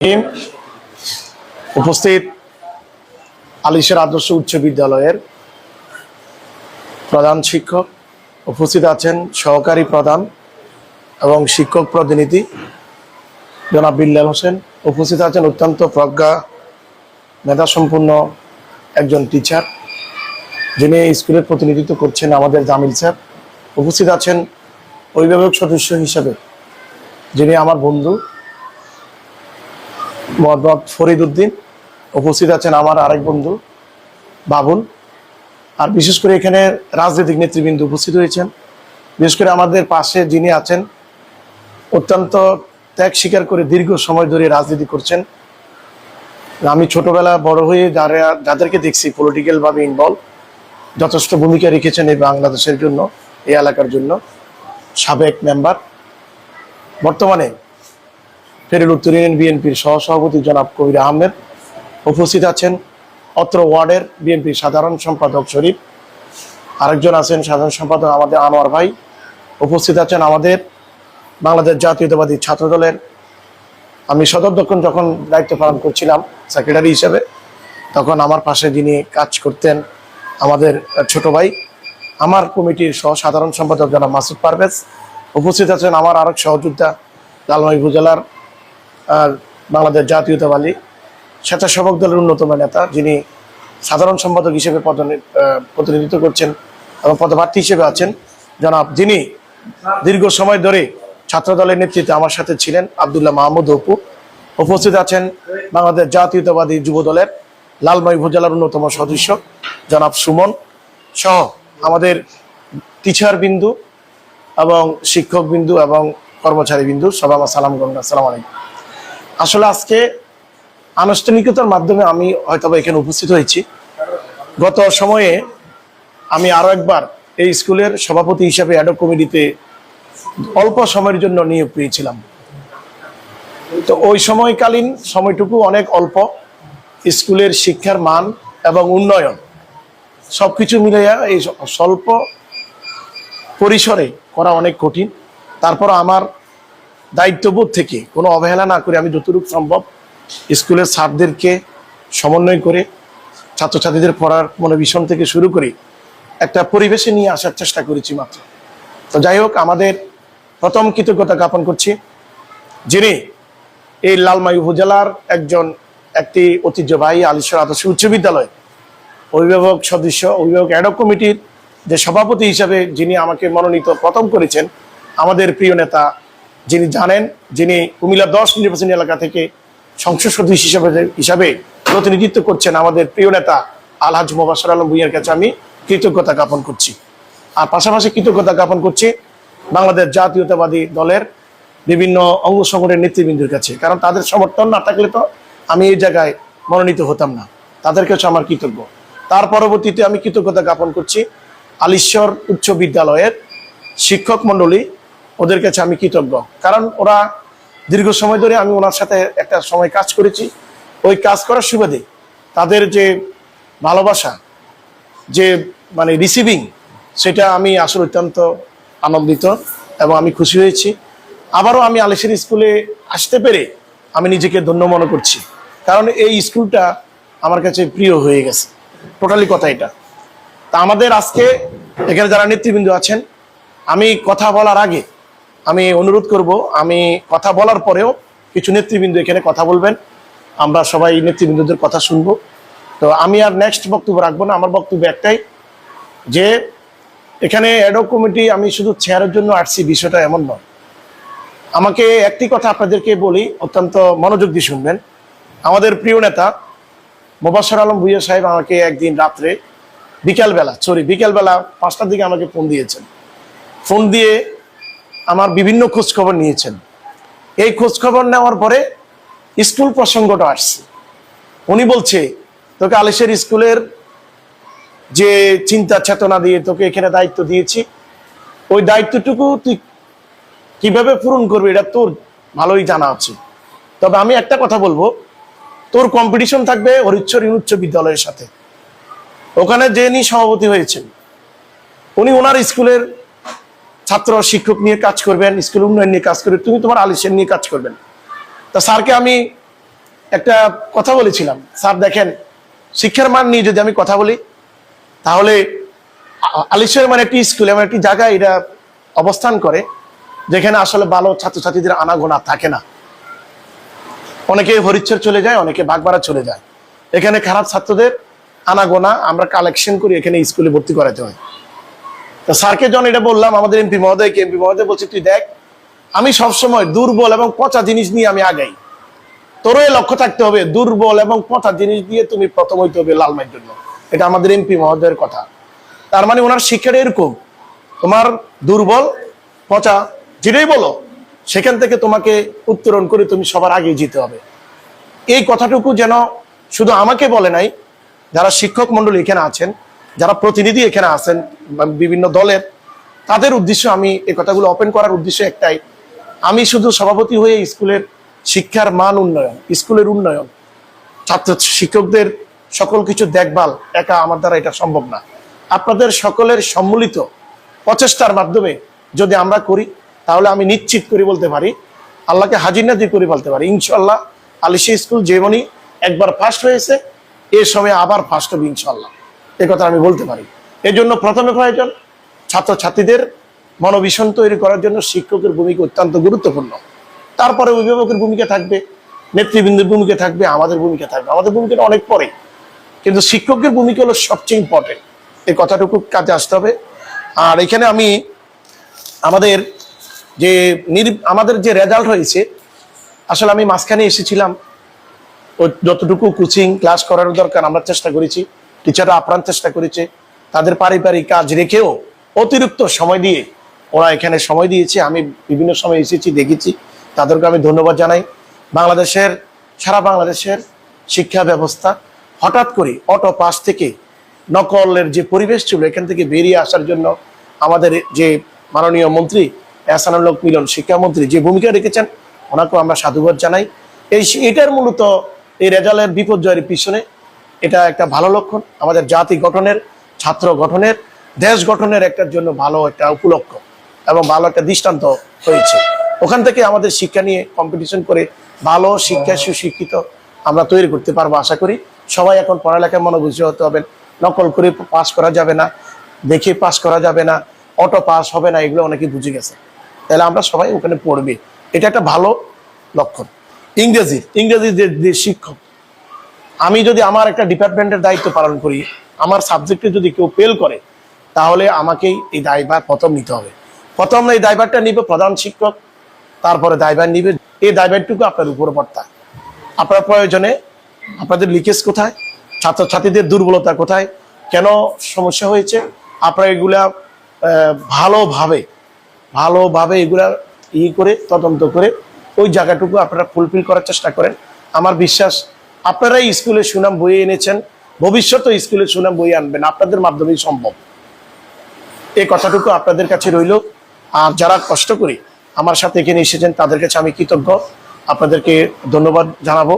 Team উপস্থিত আলিশের আদর্শ উচ্চ বিদ্যালয়ের প্রধান শিক্ষক উপস্থিত আছেন, সহকারী প্রধান এবং শিক্ষক প্রতিনিধি জনাব বিল্লাল হোসেন উপস্থিত আছেন, অত্যন্ত প্রজ্ঞা মেধাসম্পন্ন একজন টিচার যিনি স্কুলের প্রতিনিধিত্ব করছেন আমাদের জামিল স্যার। উপস্থিত আছেন অভিভাবক সদস্য হিসেবে যিনি আমার বন্ধু মোহাম্মদ ফরিদ উদ্দিন। উপস্থিত আছেন আমার আরেক বন্ধু বাবুল। আর বিশেষ করে এখানে রাজনৈতিক নেতৃবৃন্দ উপস্থিত হয়েছেন। বিশেষ করে আমাদের পাশে যিনি আছেন, অত্যন্ত ত্যাগ স্বীকার করে দীর্ঘ সময় ধরে রাজনীতি করছেন। আমি ছোটবেলা বড় হয়ে যাদেরকে দেখছি পলিটিক্যালভাবে ইনভলভ, যথেষ্ট ভূমিকা রেখেছেন এই বাংলাদেশের জন্য, এই এলাকার জন্য, সাবেক মেম্বার, বর্তমানে ফেরুল উত্তর ইউনিয়ন বিএনপির সহসভাপতি জনাব কবির আহমেদ। উপস্থিত আছেন অত্র ওয়ার্ডের বিএনপির সাধারণ সম্পাদক শরীফ, আরেকজন আছেন সাধারণ সম্পাদক আমাদের আনোয়ার ভাই। উপস্থিত আছেন আমাদের বাংলাদেশ জাতীয়তাবাদী ছাত্র দলের, আমি সদর দক্ষিণ যখন দায়িত্ব পালন করছিলাম সেক্রেটারি হিসেবে, তখন আমার পাশে যিনি কাজ করতেন আমাদের ছোট ভাই, আমার কমিটির সাধারণ সম্পাদক জনাব মাসুদ পারভেজ। উপস্থিত আছেন আমার আরেক সহযোদ্ধা লালমাই উপজেলার বাংলাদেশ জাতীয়তাবাদী স্বেচ্ছাসেবক দলের অন্যতম নেতা, যিনি সাধারণ সম্পাদক হিসেবে প্রতিনিধিত্ব করছেন এবং পদপ্রার্থী হিসেবে আছেন জনাব, যিনি দীর্ঘ সময় ধরে ছাত্র দলের নেতৃত্বে আমার সাথে ছিলেন, আব্দুল্লাহ মাহমুদ অপু। উপস্থিত আছেন বাংলাদেশ জাতীয়তাবাদী যুব দলের লালমাই উপজেলার অন্যতম সদস্য জনাব সুমন সহ আমাদের টিচার বিন্দু এবং শিক্ষক বিন্দু এবং কর্মচারী বিন্দু, সবাই আমার সালাম করুন, আসসালামু আলাইকুম। আসলে আজকে আনুষ্ঠানিকতার মাধ্যমে আমি হয়তো এখানে উপস্থিত হয়েছি। গত সময়ে আমি আরো একবার এই স্কুলের সভাপতি হিসেবে অ্যাডহক কমিটিতে অল্প সময়ের জন্য নিয়োগ পেয়েছিলাম। তো ওই সময়কালীন সময়টুকু অনেক অল্প, স্কুলের শিক্ষার মান এবং উন্নয়ন সবকিছু মিলাইয়া এই স্বল্প পরিসরে করা অনেক কঠিন। তারপর আমার দায়িত্ববোধ থেকে কোনো অবহেলা না করে আমি যতটুকু সম্ভব স্কুলের স্যারদেরকে সমন্বয় করে ছাত্রছাত্রীদের পড়ার মনোভিশন থেকে শুরু করে একটা পরিবেশে নিয়ে আসার চেষ্টা করেছি মাত্র। তো যাই হোক, আমাদের প্রথম কৃতজ্ঞতা জ্ঞাপন করছি যিনি এই লালমাই উপজেলার একটি ঐতিহ্যবাহী আলিশ্বর আদর্শ উচ্চ বিদ্যালয় অভিভাবক সদস্য, অভিভাবক অ্যাডহক কমিটির যে সভাপতি হিসাবে যিনি আমাকে মনোনীত প্রথম করেছেন, আমাদের প্রিয় নেতা, যিনি জানেন, যিনি কুমিল্লা 10 নির্বাচনী এলাকা থেকে সংসদ সদস্য হিসাবে প্রতিনিধিত্ব করছেন, আমাদের প্রিয় নেতা আলহাজ মোবাশ্বের আলম ভূঁইয়ার কাছে আমি কৃতজ্ঞতা জ্ঞাপন করছি। আর পাশাপাশি কৃতজ্ঞতা জ্ঞাপন করছি বাংলাদেশ জাতীয়তাবাদী দলের বিভিন্ন অঙ্গ সংগঠনের নেতৃবৃন্দের কাছে, কারণ তাদের সমর্থন না থাকলে তো আমি এই জায়গায় মনোনীত হতাম না। তাদের কাছে আমার কৃতজ্ঞ। তার পরবর্তীতে আমি কৃতজ্ঞতা জ্ঞাপন করছি আলিশ্বর উচ্চ বিদ্যালয়ের শিক্ষক মণ্ডলী, ওদের কাছে আমি কৃতজ্ঞ, কারণ ওরা দীর্ঘ সময় ধরে আমি ওনার সাথে একটা সময় কাজ করেছি। ওই কাজ করার সুবাদে তাদের যে ভালোবাসা, যে রিসিভিং, সেটা আমি আসলে অত্যন্ত আনন্দিত এবং আমি খুশি হয়েছি। আবারও আমি আলিশের স্কুলে আসতে পেরে আমি নিজেকে ধন্য মনে করছি, কারণ এই স্কুলটা আমার কাছে প্রিয় হয়ে গেছে, টোটালি কথা এটা। তা আমাদের আজকে এখানে যারা নেতৃবৃন্দ আছেন, আমি কথা বলার আগে আমি অনুরোধ করব, আমি কথা বলার পরেও কিছু নেতৃবৃন্দ এখানে কথা বলবেন, আমরা সবাই নেতৃবৃন্দদের কথা শুনবো। তো আমি আর নেক্সট বক্তব্য রাখবো না, আমার বক্তব্য একটাই যে এখানে অ্যাডহক কমিটি আমি শুধু চেয়ারের জন্য আসছি, বিষয়টা এমন নয়। আমাকে একটি কথা আপনাদেরকে বলি, অত্যন্ত মনোযোগ দিয়ে শুনবেন। আমাদের প্রিয় নেতা মোবাশ্বের আলম ভূঁইয়া সাহেব আমাকে একদিন রাত্রে বিকালবেলা 5টার দিকে আমাকে ফোন দিয়েছেন। ফোন দিয়ে আমার বিভিন্ন খোঁজখবর নিয়েছেন। এই খোঁজখবর নেওয়ার পরে স্কুল প্রসঙ্গটা আসছে। উনি বলছে, তোকে আলিশের স্কুলের যে চিন্তা চেতনা দিয়ে তোকে এখানে দায়িত্ব দিয়েছি, ওই দায়িত্বটুকু তুই কিভাবে পূরণ করবি এটা তোর ভালোই জানা আছে। তবে আমি একটা কথা বলবো, তোর কম্পিটিশন থাকবে হরিশ্বর উচ্চ বিদ্যালয়ের সাথে। ওখানে যিনি সভাপতি হয়েছেন উনি ওনার স্কুলের ছাত্র শিক্ষক নিয়ে কাজ করবেন, স্কুল উন্নয়ন নিয়ে কাজ করবেন, তুমি তোমার আলিশের নিয়ে কাজ করবেন। তা স্যারকে আমি একটা কথা বলেছিলাম, স্যার দেখেন শিক্ষার মান নিয়ে যদি আমি কথা বলি, তাহলে আলিশের মানে একটি স্কুল এমন একটি জায়গায় এটা অবস্থান করে যেখানে আসলে ভালো ছাত্রছাত্রীদের আনাগোনা থাকে না। অনেকে হরিচ্ছর চলে যায়, অনেকে বাগবাড়া চলে যায়। এখানে খারাপ ছাত্রদের আনাগোনা আমরা কালেকশন করি, এখানে স্কুলে ভর্তি করাতে হয়। তো স্যারকে যখন এটা বললাম, আমাদের এমপি মহোদয় বলছে, তুই দেখ আমি সবসময় দুর্বল এবং পচা জিনিস নিয়ে আমি আগাই, তোরও লক্ষ্য থাকতে হবে দুর্বল এবং পচা জিনিস দিয়ে তুমি প্রথম হইতে হবে লালমাইয়ের জন্য। এটা আমাদের এমপি মহোদয়ের কথা। তার মানে ওনার শিক্ষাটা এরকম, তোমার দুর্বল পচা যেটাই বলো সেখান থেকে তোমাকে উত্তরণ করে তুমি সবার আগে যেতে হবে। এই কথাটুকু যেন শুধু আমাকে বলে নাই, যারা শিক্ষক মন্ডলী এখানে আছেন, যারা প্রতিনিধি এখানে আছেন বিভিন্ন দলের, তাদের উদ্দেশ্য আমি এই কথাগুলো ওপেন করার উদ্দেশ্য একটাই, আমি শুধু সভাপতি হয়ে স্কুলের শিক্ষার মান উন্নয়ন, স্কুলের উন্নয়ন, ছাত্র শিক্ষকদের সকল কিছু দেখভাল একা আমার দ্বারা এটা সম্ভব না। আপনাদের সকলের সম্মিলিত প্রচেষ্টার মাধ্যমে যদি আমরা করি, তাহলে আমি নিশ্চিত করে বলতে পারি, আল্লাহকে হাজির নাজির করে বলতে পারি, ইনশাল্লাহ আলিশা স্কুল যেমনই একবার ফার্স্ট হয়েছে এ সময় আবার ফার্স্ট হবে ইনশাল্লাহ, এ কথা আমি বলতে পারি। এই জন্য প্রথমে প্রয়োজন ছাত্রছাত্রীদের মনোবিষণ তৈরি করার জন্য শিক্ষকের ভূমিকা অত্যন্ত গুরুত্বপূর্ণ। তারপরে অভিভাবকের ভূমিকা থাকবে, নেতৃবৃন্দের ভূমিকা থাকবে, আমাদের ভূমিকা থাকবে। আমাদের ভূমিকাটা অনেক পরে, কিন্তু শিক্ষকের ভূমিকা হলো সবচেয়ে ইম্পর্টেন্ট। এই কথাটুকু কাজে আসতে হবে। আর এখানে আমি আমাদের যে রেজাল্ট হয়েছে, আসলে আমি মাঝখানে এসেছিলাম, যতটুকু কোচিং ক্লাস করার দরকার আমরা চেষ্টা করেছি, টিচাররা আপ্রাণ চেষ্টা করেছে, তাদের পারিবারিক কাজ রেখেও অতিরিক্ত সময় দিয়ে ওরা এখানে সময় দিয়েছে। আমি বিভিন্ন সময় এসেছি, দেখেছি, তাদেরকে আমি ধন্যবাদ জানাই। সারা বাংলাদেশের শিক্ষা ব্যবস্থা হঠাৎ করে অটো পাস থেকে নকলের যে পরিবেশ ছিল এখান থেকে বেরিয়ে আসার জন্য আমাদের যে মাননীয় মন্ত্রী এহসানুল হক মিলন শিক্ষামন্ত্রী যে ভূমিকা রেখেছেন, ওনাকেও আমরা সাধুবাদ জানাই। এটার মূলত এই রেজাল্টের বিপর্যয়ের পিছনে এটা একটা ভালো লক্ষণ, আমাদের জাতি গঠনের, ছাত্র গঠনের, দেশ গঠনের একটার জন্য ভালো একটা উপলক্ষ এবং ভালো একটা দৃষ্টান্ত হয়েছে। ওখান থেকে আমাদের শিক্ষা নিয়ে কম্পিটিশন করে ভালো শিক্ষা সুশিক্ষিত আমরা তৈরি করতে পারবো আশা করি। সবাই এখন পড়ালেখায় মনোযোগী হতে হবে, নকল করে পাস করা যাবে না, দেখে পাস করা যাবে না, অটো পাস হবে না, এগুলো অনেকে বুঝে গেছে। তাহলে আমরা সবাই ওখানে পড়বে, এটা একটা ভালো লক্ষণ। ইংরেজির যে শিক্ষক, আমি যদি আমার একটা ডিপার্টমেন্টের দায়িত্ব পালন করি, আমার সাবজেক্টে যদি কেউ ফেল করে, তাহলে আমাকেই এই দায়ভার প্রথম নিতে হবে। প্রথম এই দায়ভারটা নিবে প্রধান শিক্ষক, তারপরে দায়ভার নিবে। এই দায়ভারটুকু আপনার উপর বর্তায়। আপনার প্রয়োজনে আপনাদের লিকেজ কোথায়, ছাত্রছাত্রীদের দুর্বলতা কোথায়, কেন সমস্যা হয়েছে, আপনারা এগুলা ভালোভাবে এগুলা করে তদন্ত করে ওই জায়গাটুকু আপনারা ফুলফিল করার চেষ্টা করেন। আমার বিশ্বাস আপনারাই স্কুলে সুনাম বয়ে এনেছেন, ভবিষ্যতে স্কুলে সুনাম বয়ে আনবেন, আপনাদের মাধ্যমেই সম্ভব। এই কথাটুকু আপনাদের কাছে রইল। আর যারা কষ্ট করে আমার সাথে এখানে এসেছেন তাদের কাছে আমি কৃতজ্ঞ, আপনাদেরকে ধন্যবাদ জানাবো।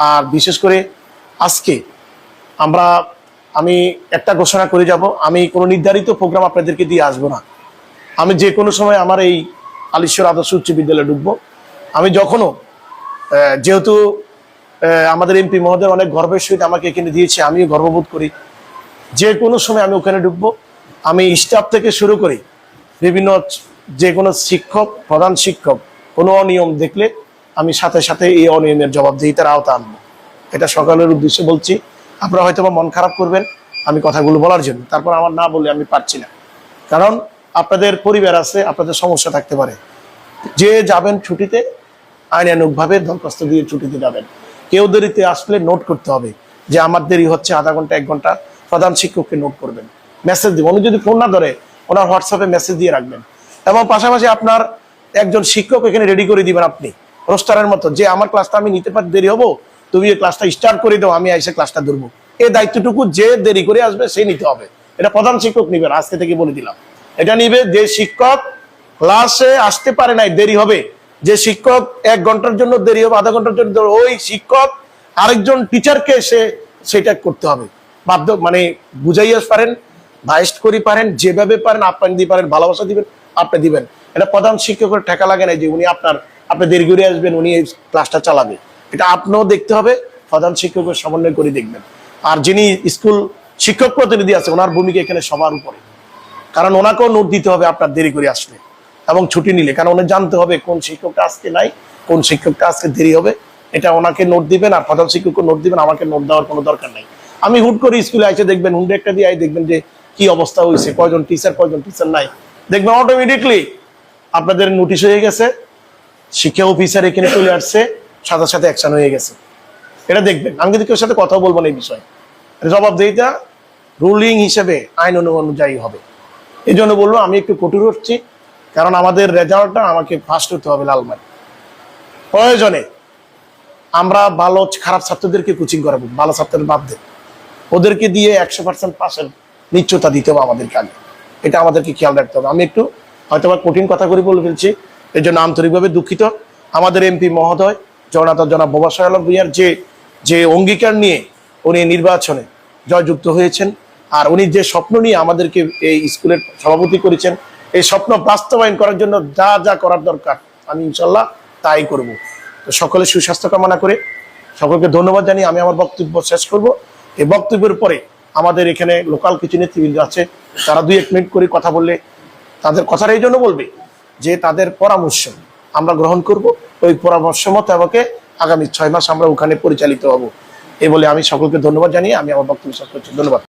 আর বিশেষ করে আজকে আমি একটা ঘোষণা করে যাব, আমি কোনো নির্ধারিত প্রোগ্রাম আপনাদেরকে দিয়ে আসবো না। আমি যে কোনো সময় আমার এই আলিশ্বর আদর্শ উচ্চ বিদ্যালয়ে ঢুকবো। আমি যখনও যেহেতু আমাদের এমপি মহোদয় অনেক গর্বের সহিত আমাকে এখানে দিয়েছে, আমিও গর্ববোধ করি, যে কোনো সময় আমি ওখানে ঢুকবো। আমি স্টাফ থেকে শুরু করে বিভিন্ন যে কোনো শিক্ষক, প্রধান শিক্ষক কোনো অনিয়ম দেখলে আমি সাথে সাথে এই অনিয়মের জবাবদিহিতার আওতা আনবো। এটা সকলের উদ্দেশ্যে বলছি। আপনারা হয়তো মন খারাপ করবেন আমি কথাগুলো বলার জন্য, তারপর আমার না বলে আমি পারছি না, কারণ আপনাদের পরিবার আছে, আপনাদের সমস্যা থাকতে পারে। যে যাবেন ছুটিতে আইনানুগভাবে দরখাস্ত দিয়ে ছুটিতে যাবেন। কেউ দেরিতে আসলে নোট করতে হবে যে আমার দেরি হচ্ছে আধা ঘন্টা 1 ঘন্টা, প্রধান শিক্ষককে নোট করবেন, মেসেজ দিবেন। উনি যদি ফোন না ধরে ওনার হোয়াটসঅ্যাপে মেসেজ দিয়ে রাখবেন। এবং পাশাপাশি আপনার একজন শিক্ষক এখানে রেডি করে দিবেন আপনি রোস্টারের মতো, যে আমার ক্লাসটা আমি নিতে পারি, দেরি হবো, তুমি এই ক্লাসটা স্টার্ট করে দাও, আমি এসে ক্লাসটা ধরবো। এই দায়িত্বটুকু যে দেরি করে আসবে সে নিতে হবে। এটা প্রধান শিক্ষক নিবেন, আজকে থেকে বলে দিলাম। এটা নিবে যে শিক্ষক ক্লাসে আসতে পারে নাই, দেরি হবে, যে শিক্ষক 1 ঘন্টার জন্য দেরি হবে, আধা ঘন্টার জন্য, ওই শিক্ষক আরেকজন টিচারকে সেটা করতে হবে বাধ্য, মানে বুঝাইয়া পারেন, ভাইস্ট করি পারেন, যেভাবে পারেন আপ্যায়ন দিয়ে পারেন, ভালোবাসা দিবেন, আপনি দিবেন। এটা প্রধান শিক্ষকের ঠেকা লাগে না যে আপনি দেরি করে আসবেন, উনি এই ক্লাসটা চালাবে। এটা আপনিও দেখতে হবে, প্রধান শিক্ষকের সমন্বয় করে দেখবেন। আর যিনি স্কুল শিক্ষক প্রতিনিধি আছে ওনার ভূমিকা এখানে সবার উপরে, কারণ ওনাকেও নোট দিতে হবে আপনার দেরি করে আসলে এবং ছুটি নিলে, কারণ ওনার জানতে হবে কোন শিক্ষকটা আজকে নাই, কোন শিক্ষকটা আজকে দেরি হবে। এটা ওনাকে নোট দিবেন আর প্রধান শিক্ষককে নোট দিবেন, আমাকে নোট দেওয়ার কোনো দরকার নাই। আমি হুট করে স্কুলে এসে দেখবেন হুন্ডে একটা দিয়ে দেখবেন যে কি অবস্থা হয়েছে, কয়জন টিচার নাই, দেখবেন অটোমেটিকলি আপনাদের নোটিশ হয়ে গেছে, শিক্ষা অফিসার এখানে চলে আসছে, সাথে সাথে অ্যাকশন হয়ে গেছে। এটা দেখবেন। আমি কিন্তু কেউ সাথে কথা বলবো না এই বিষয়ে, জবাবদিহিতা রুলিং হিসেবে আইন অনুযায়ী হবে। এই জন্য বলবো আমি একটু কঠোর হচ্ছি, কারণ আমাদের রেজাল্টটা আমাকে ফার্স্ট হতে হবে লালমাই। প্রয়োজনে আমরা ভালো খারাপ ছাত্রদেরকে কোচিং করাবো, ভালো ছাত্রের বাদ দেব, ওদেরকে দিয়ে 100% পাশের নিশ্চয়তা দিতে হবে আমাদেরকে আগে। এটা আমাদেরকে খেয়াল রাখতে হবে। আমি একটু হয়তো কঠিন কথা করে বলে ফেলছি, এই জন্য আন্তরিকভাবে দুঃখিত। আমাদের এমপি মহোদয় জনাব মোবাশ্বের আলম ভূঁইয়ার যে অঙ্গীকার নিয়ে উনি নির্বাচনে জয়যুক্ত হয়েছেন, আর উনি যে স্বপ্ন নিয়ে আমাদেরকে এই স্কুলের সভাপতি করেছেন, এই স্বপ্ন বাস্তবায়ন করার জন্য যা যা করার দরকার আমি ইনশাল্লাহ তাই করব। তো সকলের সুস্বাস্থ্য কামনা করে সকলকে ধন্যবাদ জানিয়ে আমি আমার বক্তব্য শেষ করব। এই বক্তব্যের পরে আমাদের এখানে লোকাল কিছু নেতৃবৃন্দ আছে, তারা 2-1 মিনিট করে কথা বললে তাদের কথাটা এই জন্য বলবে যে তাদের পরামর্শ আমরা গ্রহণ করব, ওই পরামর্শ মতো আমাকে আগামী 6 মাস আমরা ওখানে পরিচালিত হব। এই বলে আমি সকলকে ধন্যবাদ জানিয়ে আমি আমার বক্তব্য শেষ করছি। ধন্যবাদ।